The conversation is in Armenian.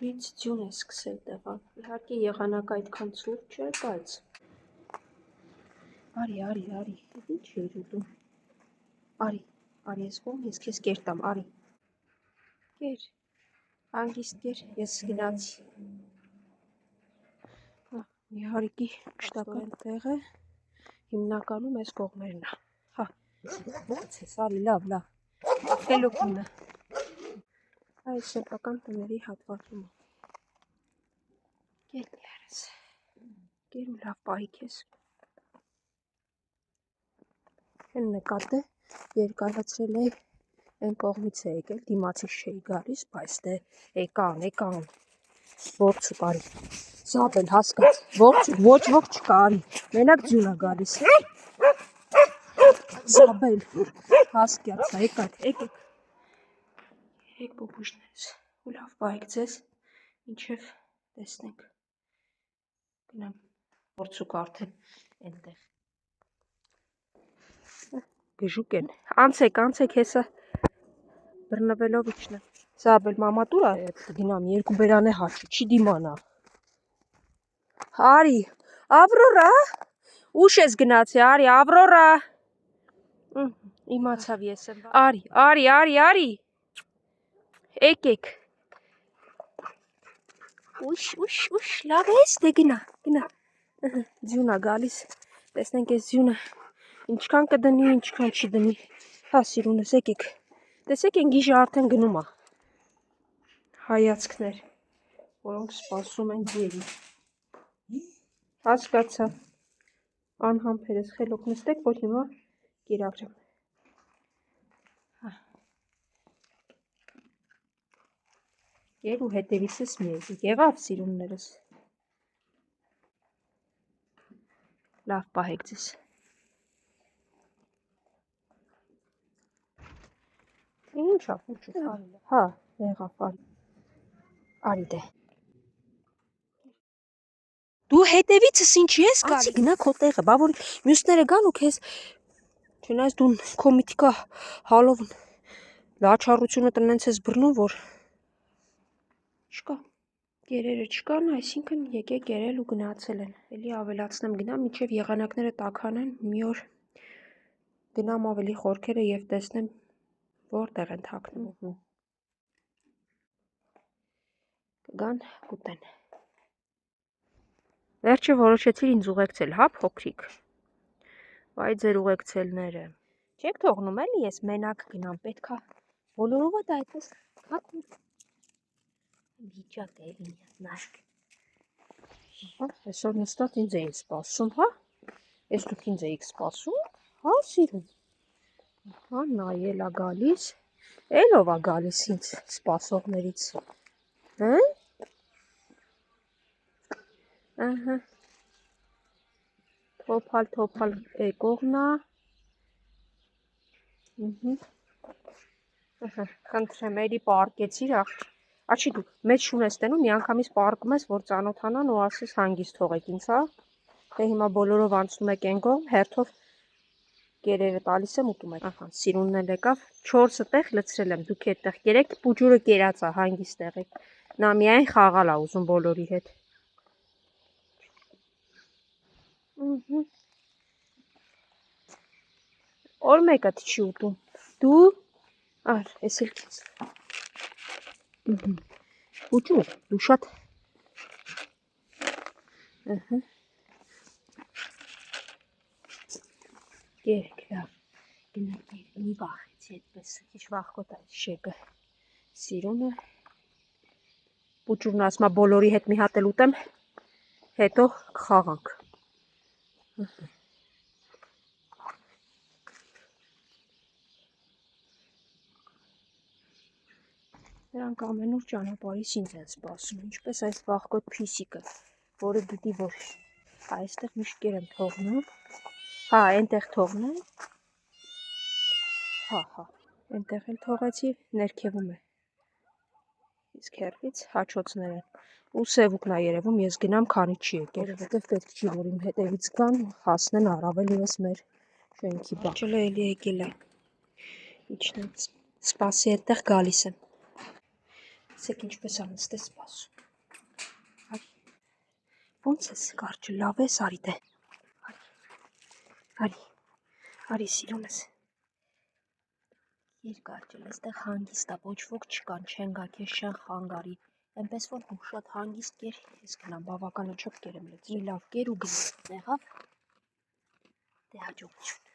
Ինձ ձյուն է սկսել տեղան։ Իհարկե եղանակը այդքան ցուրտ չէ, բայց արի, ինչ էր ուտում։ Արի, ես կողմ, ես քեզ կերտամ, արի։ Կեր, հանգիստ կեր, ես գնացի։ Իհարկե մշտական տեղը հիմնականում այս կողմերն է։ Հա, ո՞նց ես, արի, լավ։ Խելոքունը։ Այս սեփական տների հատվածում։ Կեր ներս։ Կեր ու լավ պահի քեզ։ Են նկատե երկարացրել է այն կողմից է եկել, դիմացից չէի գալիս, բայց դե եկան։ Ворցու կարի։ Զաբել հասկաց։ Ոչ չկա, արի։ Մենակ ձյուն է գալիս։ Զաբել հասկացա, եկեք։ Երեք բոբուշներս ու լավ պահեք ձեզ, ինչև տեսնենք։ Գնամ ворցուկ արդեն այնտեղ։ Գժուկ են։ Անցեք, հեսա բռնվելով իջնեմ։ Զաբել մամա տուրա գնամ երկու բերանե հաճի, չի դիմանա։ Արի, Ավրորա, ուշ ես գնացի, արի, Ավրորա։ Իմացավ ես եմ։ Արի։ Եկեք։ Ուշ, լավ ես, դե գնա։ Ձյուն է գալիս, տեսնենք ես ձյունը ինչքան կդնի, ինչքան չի դնի։ Հա, սիրունս, եկեք։ Տեսեք են գիժը արդեն գնում է։ Հայացքներ, որոնք սպասում են գերի։ Հասկացա։ Անհամբեր ես խելոք նստեք, որ հիմա կերակրեմ։ Կեր ու հետևիցս մի եկեք, եղավ սիրուններս։ Լավ պահեք ձեզ։ Ինչա, հա, եղավ, արի դե։ Դու հետևիցս ինչի ես գալի։ Անցի գնա քո տեղը, բա որ մյուսները գան ու քեզ չնայած դու քո միտիկա հալով լաչառությունը տնենց ես բռնում, որ չկա։ Կերերը չկան, այսինքն եկեք կերել ու գնացել են։ Էլի ավելացնեմ գնամ, մինչև եղանակները տաքանեն, մի օր գնամ ավելի խորքերը եւ տեսնեմ որտեղ են թաքնում։ Կգան կուտեն։ Վերջը որոշեցիր ինձ ուղեկցել, հա, փոքրիկ։ Վայ ձեր ուղեկցելները։ Չեք թողնում էլի ես մենակ գնամ, պետքա բոլորովը դա այդպես հատում։ Վիճակ է նաշկ։ Այսօր նստած ինձ էին սպասում, հա։ Ես դուք ինձ էիք սպասում, հա, սիրուն։ Հա, նայել է գալիս, էլով է գալիս ինձ սպասողներից։ Հա։ Ահա։ Թոփալ եկողնա։ Խնդրեմ, էլի պարկեցիր, աչի դու մեծ շուն ես տենում, միանգամից պարկում ես, որ ծանոթանան ու ասես հանգիստ թողեք ինձ, հա։ Թե հիմա բոլորով անցնում եք են կողմ, հերթով կերերը տալիս եմ ուտում եք։ Ահա, սիրունն էլ եկավ, 4 տեղ լցրել եմ, դուք այդտեղ կերեք, պուջուրը կերած է, հանգիստ եղեք։ Նա միայն խաղալ է ուզում բոլորի հետ։ Օր մեկը չի ուտում։ Դու ար, ես էլ քեզ։ Պուջուր, դու շատ։ Ահա։ Կերեք, լավ։ Գնանք, մի վախեցի այդպես, քիչ վախկոտ այդ շեգը։ Սիրունը։ Պուջուրն ասում է բոլորի հետ մի հատ էլ ուտեմ, հետո կխաղանք։ Նրանք ամենուր ճանապարհից ինձ են սպասում, ինչպես այս վախկոտ փիսիկը, որը գիտի, որ այստեղ միշտ կեր եմ թողնում։ Հա, այնտեղ թողնեմ։ Հա, այնտեղ էլ թողեցի, ներքևում է։ Իսկ հեռվից հաչոցներ են։ Ու սևուկն է երևում, ես գնամ, քանի չի եկել, որովհետև պետք չի, որ իմ հետևից գան, հասնեն առավել ևս մեր շենքի բան։ Ճլը էլի եկել է։ Իջնեմ, սպասի այդտեղ գալիս եմ։ Սեք ինչպես անստես սպասում։ Արի։ Ոնց ես կարճը, լավ ես, արի դե։ Արի սիրունս։ Երկար ջել, այստեղ հանգիստ է, ոչ ոք չկան, չեն գա քեզ շան խանգարի։ Այնպես որ դու շատ հանգիստ կեր, ես գնամ բավականը չոք կերեմ լցրի, լավ կեր ու գնա։ Եղավ։ Դե հաջողություն։